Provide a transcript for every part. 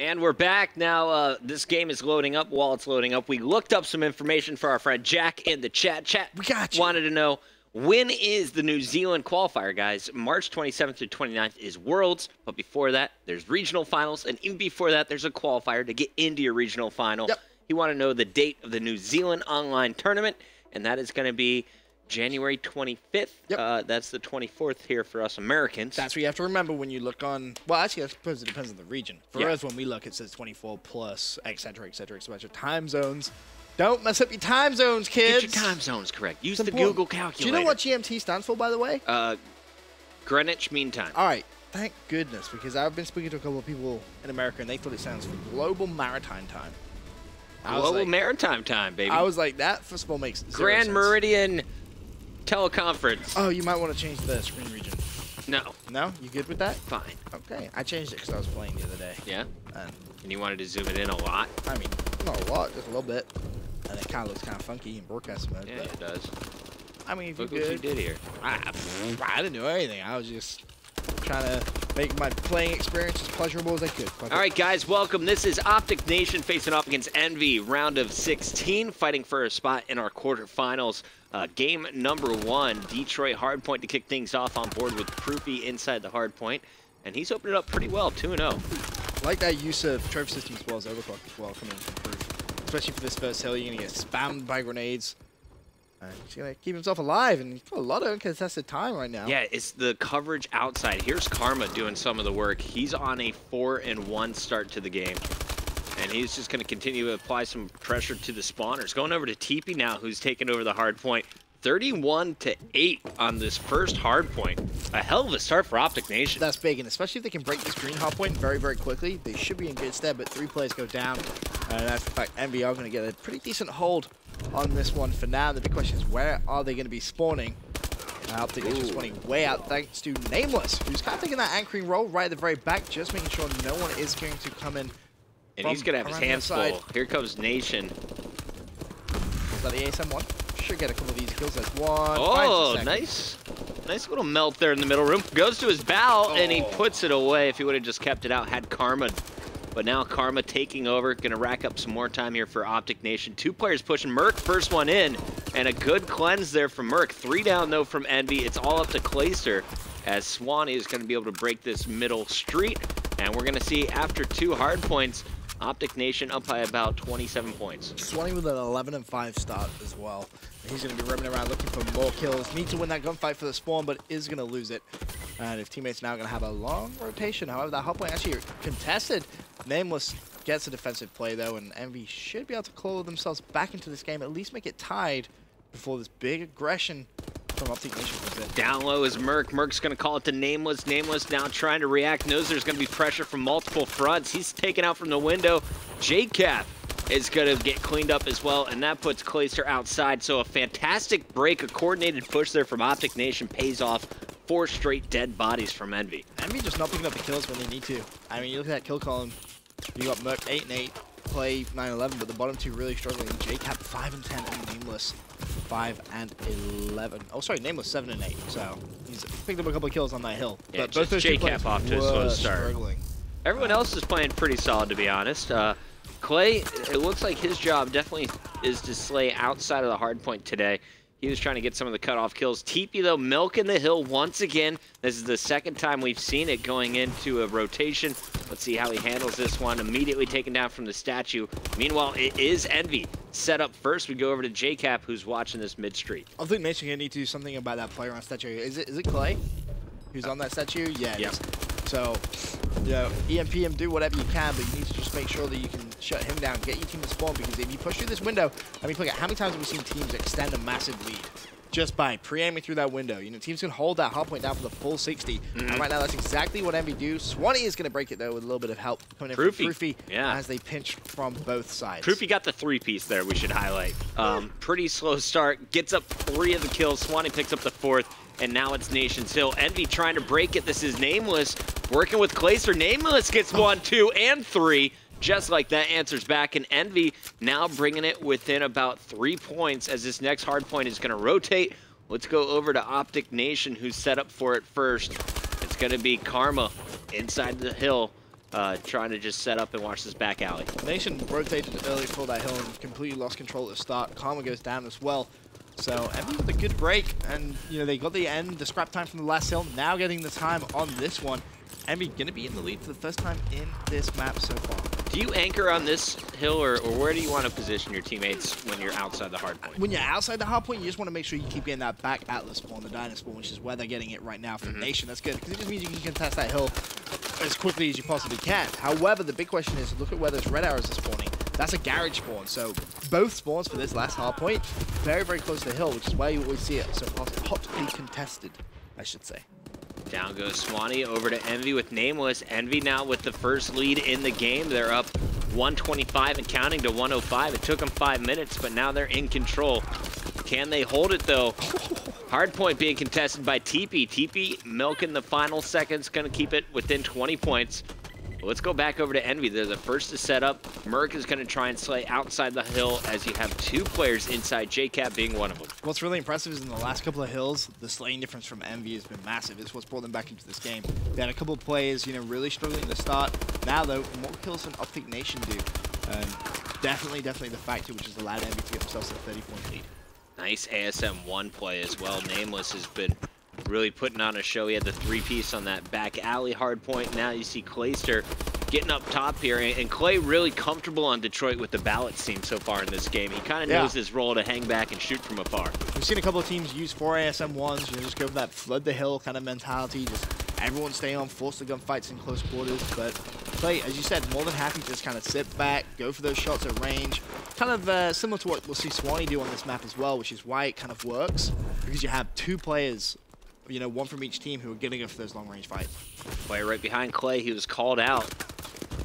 And we're back now. This game is loading up. While it's loading up, we looked up some information for our friend Jack in the chat. We got you. Wanted to know, when is the New Zealand qualifier, guys? March 27th through 29th is Worlds, but before that, there's regional finals, and even before that, there's a qualifier to get into your regional final. Yep. You want to know the date of the New Zealand online tournament, and that is going to be January 25th. Yep. That's the 24th here for us Americans. That's what you have to remember when you look on. Well, actually, I suppose it depends on the region. For us, when we look, it says 24 plus, etc., etc., etc. Time zones. Don't mess up your time zones, kids. Get your time zones correct. Use the important. Google calculator. Do you know what GMT stands for, by the way? Greenwich Mean Time. All right. Thank goodness, because I've been speaking to a couple of people in America, and they thought it stands for Global Maritime Time. Global Maritime Time, baby. I was like, that first of all makes zero Grand sense. Meridian Teleconference. Oh, you might want to change the screen region. No. No? You good with that? Fine. Okay. I changed it because I was playing the other day. Yeah? And you wanted to zoom it in a lot? I mean, not a lot, just a little bit. And it kind of looks kind of funky in broadcast mode. Yeah, but it does. I mean, if Look you're what good. you did here. I didn't do anything. I was just trying to make my playing experience as pleasurable as I could. All right, guys, welcome. This is OpTic Nation facing off against EnVy, round of 16, fighting for a spot in our quarterfinals. Game number 1, Detroit hardpoint to kick things off on board with Proofy inside the hardpoint. And he's opened it up pretty well, 2-0. I like that use of trophy system as well as overclock as well coming from Proof. Especially for this first hill, you're going to get spammed by grenades. He's going to keep himself alive, and he's got a lot of uncontested time right now. Yeah, it's the coverage outside. Here's Karma doing some of the work. He's on a 4-1 start to the game. And he's just going to continue to apply some pressure to the spawners. Going over to TP now, who's taking over the hard point. 31-8 on this first hard point. A hell of a start for OpTic Nation. That's big, and especially if they can break this green hard point very, very quickly, they should be in good stead, but 3 players go down. And that's in fact, EnVy are going to get a pretty decent hold on this one for now. The big question is, where are they going to be spawning? OpTic is just spawning way out thanks to Nameless, who's kind of taking that anchoring role right at the very back, just making sure no one is going to come in. And he's going to have his hands full. Here comes Nation. Is that the ASM1? Should get a couple of easy kills. That's one. Oh, nice. Nice little melt there in the middle room. Goes to his bow, and he puts it away. If he would have just kept it out, had Karma. But now Karma taking over. Going to rack up some more time here for OpTic Nation. 2 players pushing Merc. First one in. And a good cleanse there from Merc. 3 down, though, from EnVy. It's all up to Clayster, as Swanee is going to be able to break this middle street. And we're going to see, after 2 hard points, OpTic Nation up by about 27 points. Swanee with an 11-5 start as well. He's going to be roaming around looking for more kills. Need to win that gunfight for the spawn, but is going to lose it. And if teammates now going to have a long rotation, however, that hot point actually contested. Nameless gets a defensive play, though, and EnVy should be able to claw themselves back into this game, at least make it tied before this big aggression from OpTic Nation comes in. Down low is Merc. Merc's going to call it to Nameless. Nameless now trying to react. Knows there's going to be pressure from multiple fronts. He's taken out from the window. JCap is going to get cleaned up as well, and that puts Clayster outside. So a fantastic break, a coordinated push there from OpTic Nation pays off. 4 straight dead bodies from EnVy. EnVy just not picking up the kills when they need to. I mean, you look at that kill column. You got Merc 8-8, Clay 9-11, but the bottom 2 really struggling. JCap 5-10, and Nameless 5-11. Oh, sorry, Nameless 7-8. So he's picked up a couple of kills on that hill. Yeah, but both those JCap off to a slow start. Struggling. Everyone else is playing pretty solid, to be honest. Clay, it looks like his job definitely is to slay outside of the hard point today. He was trying to get some of the cutoff kills. TP, though, milking the hill once again. This is the second time we've seen it going into a rotation. Let's see how he handles this one. Immediately taken down from the statue. Meanwhile, it is EnVy. Set up first. We go over to JCap, who's watching this mid-street. I think Nation's going to need to do something about that player on statue. Is it Clay who's on that statue? Yeah, it is. So, you know, EMP him, do whatever you can, but you need to just make sure that you can shut him down, get your team to spawn, because if you push through this window, I mean, look at how many times have we seen teams extend a massive lead just by pre-aiming through that window. You know, teams can hold that hard point down for the full 60, and right now that's exactly what EnVy do. Swanee is going to break it, though, with a little bit of help coming in from Proofy as they pinch from both sides. Proofy got the 3-piece there, we should highlight. Pretty slow start, gets up 3 of the kills. Swanee picks up the 4th. And now it's Nation's Hill. EnVy trying to break it. This is Nameless working with Clayster. Nameless gets 1, 2, and 3. Just like that, answers back. And EnVy now bringing it within about 3 points as this next hard point is going to rotate. Let's go over to OpTic Nation, who's set up for it first. It's going to be Karma inside the hill. trying to just set up and watch this back alley. Nation rotated early for that hill and completely lost control at the start. Karma goes down as well. So EnVy with a good break, and they got the scrap time from the last hill, now getting the time on this one. EnVy gonna be in the lead for the first time in this map so far. Do you anchor on this hill, or where do you want to position your teammates when you're outside the hard point? When you're outside the hard point, you just want to make sure you keep getting that back Atlas spawn, the Dino spawn, which is where they're getting it right now from Nation. That's good, because it just means you can contest that hill as quickly as you possibly can. However, the big question is, look at where those red arrows are spawning. That's a garage spawn, so both spawns for this last hard point, very, very close to the hill, which is why you always see it so hotly contested, I should say. Down goes Swanee over to EnVy with Nameless. EnVy now with the first lead in the game. They're up 125 and counting to 105. It took them 5 minutes, but now they're in control. Can they hold it, though? Hardpoint being contested by TP. TP milking the final seconds, going to keep it within 20 points. Let's go back over to EnVy. They're the first to set up. Merc is going to try and slay outside the hill as you have 2 players inside, JCap being one of them. What's really impressive is in the last couple of hills, the slaying difference from EnVy has been massive. It's what's brought them back into this game. They had a couple of players, really struggling to start. Now, though, more kills than OpTic Nation do. Definitely the factor which has allowed EnVy to get themselves a 30-point lead. Nice ASM1 play as well. Nameless has been really putting on a show. He had the 3-piece on that back alley hard point. Now you see Clayster getting up top here, and Clay really comfortable on Detroit with the ballot scene so far in this game. He kind of knows his role to hang back and shoot from afar. We've seen a couple of teams use 4 ASM1s, just go for that flood the hill kind of mentality, just everyone stay on, force the gunfights in close quarters. But Clay, as you said, more than happy to just kind of sit back, go for those shots at range. Kind of similar to what we'll see Swanee do on this map as well, which is why it kind of works, because you have 2 players, one from each team, who are going to go for those long-range fights. Player right behind Clay, he was called out.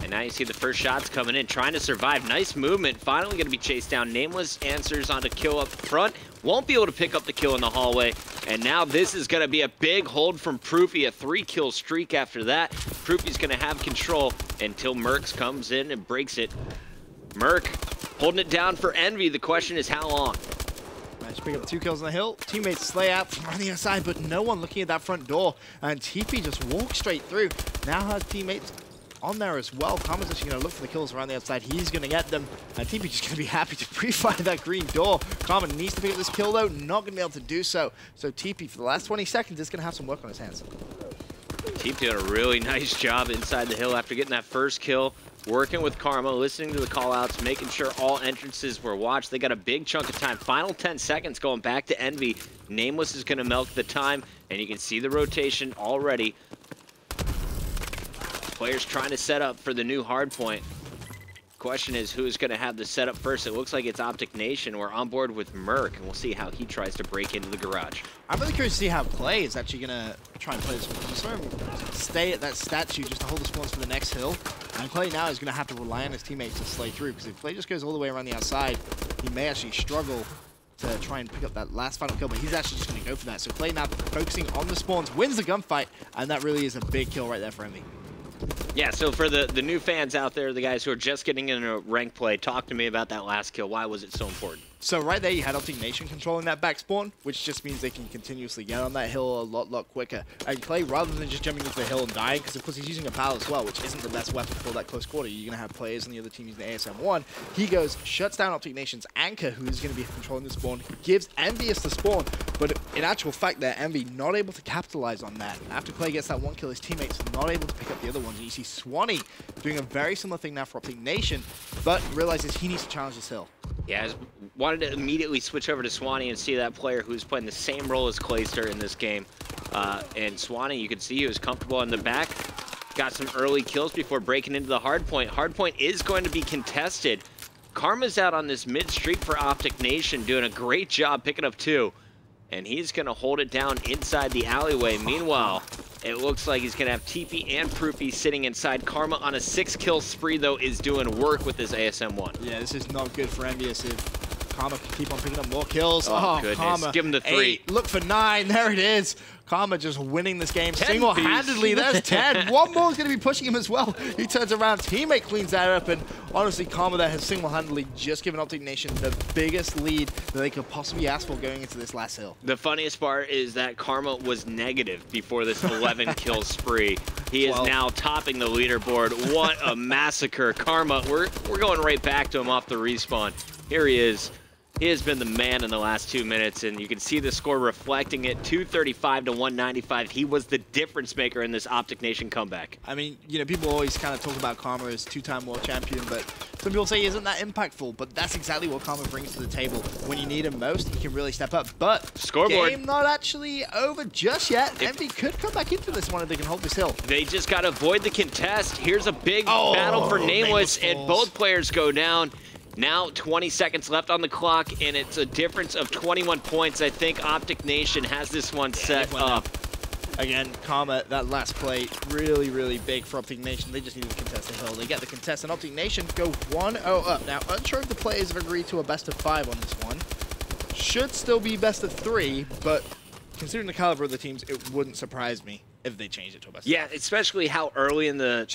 And now you see the first shots coming in, trying to survive. Nice movement, finally going to be chased down. Nameless answers on a kill up front. Won't be able to pick up the kill in the hallway. And now this is going to be a big hold from Proofy, a 3-kill streak after that. Proofy's going to have control until Mercs comes in and breaks it. Merc holding it down for EnVy. The question is how long? Managed to pick up 2 kills on the hill. Teammates slay out from on the outside, but no one looking at that front door. And TP just walks straight through. Now has teammates on there as well. Karma's actually going to look for the kills around the outside. He's going to get them. And TP just going to be happy to pre-fire that green door. Karma needs to pick up this kill, though. Not going to be able to do so. So TP, for the last 20 seconds, is going to have some work on his hands. TP did a really nice job inside the hill after getting that first kill. Working with Karma, listening to the call-outs, making sure all entrances were watched. They got a big chunk of time. Final 10 seconds going back to EnVy. Nameless is going to milk the time, and you can see the rotation already. Players trying to set up for the new hard point. Question is, who's going to have the setup first? It looks like it's OpTic Nation. We're on board with Merc, and we'll see how he tries to break into the garage. I'm really curious to see how Clay is actually going to try and play this one. I saw him stay at that statue just to hold the spawns for the next hill. And Clay now is going to have to rely on his teammates to slay through, because if Clay just goes all the way around the outside, he may actually struggle to try and pick up that last final kill, but he's actually just going to go for that. So Clay now focusing on the spawns, wins the gunfight, and that really is a big kill right there for EnVy. Yeah, so for the new fans out there, the guys who are just getting into rank play, talk to me about that last kill. Why was it so important? So right there, you had OpTic Nation controlling that back spawn, which just means they can continuously get on that hill a lot quicker. And Clay, rather than just jumping into the hill and dying, because of course he's using a pal as well, which isn't the best weapon for that close quarter. You're going to have players on the other team using the ASM1. He goes, shuts down OpTic Nation's anchor, who's going to be controlling the spawn, gives EnVy the spawn, but in actual fact there, EnVy not able to capitalize on that. After Clay gets that 1 kill, his teammates not able to pick up the other ones. And you see Swanee doing a very similar thing now for OpTic Nation, but realizes he needs to challenge this hill. Yeah, I wanted to immediately switch over to Swanee and see that player who's playing the same role as Clayster in this game. And Swanee, you can see he was comfortable in the back. Got some early kills before breaking into the hard point. Hard point is going to be contested. Karma's out on this mid streak for OpTic Nation, doing a great job picking up 2. And he's going to hold it down inside the alleyway. Meanwhile, it looks like he's going to have TP and Proofy sitting inside. Karma on a 6-kill spree, though, is doing work with this ASM1. Yeah, this is not good for EnVy if Karma can keep on picking up more kills. Oh goodness. Karma, give him the 3. 8, look for 9. There it is. Karma just winning this game single-handedly. There's 10. One more is going to be pushing him as well. He turns around, teammate cleans that up, and honestly, Karma there has single-handedly just given OpTic Nation the biggest lead that they could possibly ask for going into this last hill. The funniest part is that Karma was negative before this 11 kill spree. He is now topping the leaderboard. What a massacre. Karma, we're going right back to him off the respawn. Here he is. He has been the man in the last 2 minutes, and you can see the score reflecting it, 235 to 195. He was the difference maker in this OpTic Nation comeback. I mean, you know, people always kind of talk about Karma as two-time world champion, but some people say he isn't that impactful, but that's exactly what Karma brings to the table. When you need him most, he can really step up. But scoreboard game not actually over just yet. EnVy could come back into this one if they can hold this hill. They just got to avoid the contest. Here's a big battle for Nameless, and both players go down. Now 20 seconds left on the clock, and it's a difference of 21 points. I think OpTic Nation has this one set up. Again, Karma, that last play, really, really big for OpTic Nation. They just need to contest the hill. They get the contest, and OpTic Nation go 1-0 up. Now, unsure if the players have agreed to a best of 5 on this one. Should still be best of 3, but considering the caliber of the teams, it wouldn't surprise me if they changed it to a best of 5. Yeah, especially how early in the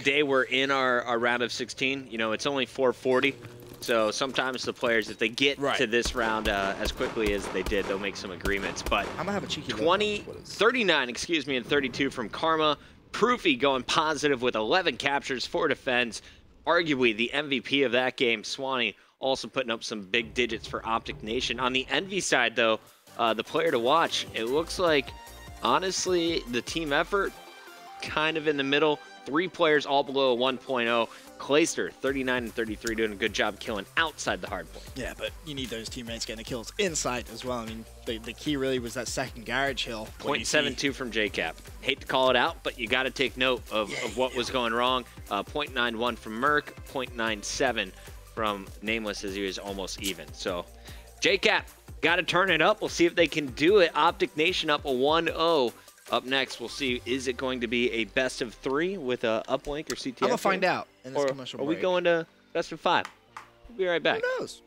day we're in our round of 16. You know, it's only 4:40. So sometimes the players, if they get to this round as quickly as they did, they'll make some agreements. But I'm gonna have a cheeky 39, excuse me, and 32 from Karma. Proofy going positive with 11 captures, 4 defends. Arguably the MVP of that game. Swanee also putting up some big digits for OpTic Nation. On the EnVy side, though, the player to watch, it looks like, honestly, the team effort kind of in the middle. 3 players all below a 1.0. Clayster, 39 and 33, doing a good job killing outside the hard point. Yeah, but you need those teammates getting the kills inside as well. I mean, the key really was that second garage hill. 0.72 from JCap. Hate to call it out, but you got to take note of what was going wrong. 0.91 from Merc, 0.97 from Nameless, as he was almost even. So JCap, got to turn it up. We'll see if they can do it. OpTic Nation up a 1-0. Up next, we'll see, is it going to be a best of 3 with a uplink or CTF? I'm going to find out in this commercial break. Are we going to best of 5? We'll be right back. Who knows?